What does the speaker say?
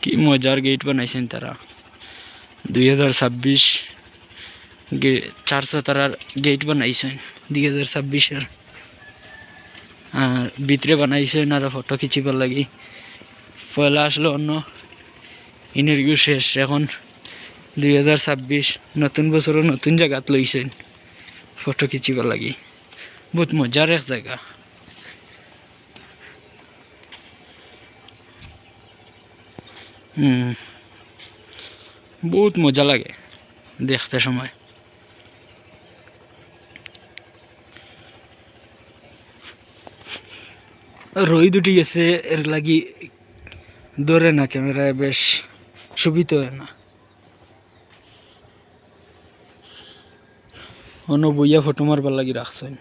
কি মজার গেট বানাইছেন তারা 2026 400 তারার গেট বানাইছেন 2026-এর আর ভিতরে বানাইছেন আর ফটো খিচিবার লাগি পয়লা আসলো অন্য ইনারভিউ শেষ এখন 2026 নতুন বছরও নতুন জায়গাত লইছেন ফটো খিচিবার লাগি বহুত মজার এক জায়গা বহুত মজা লাগে দেখতে সময় রোদ উঠে গেছে এর লাগি ধরে না ক্যামেরায় বেশ সুবিধা হয় না অন্য বইয়া ফটো মারবার লাগি রাখছেন।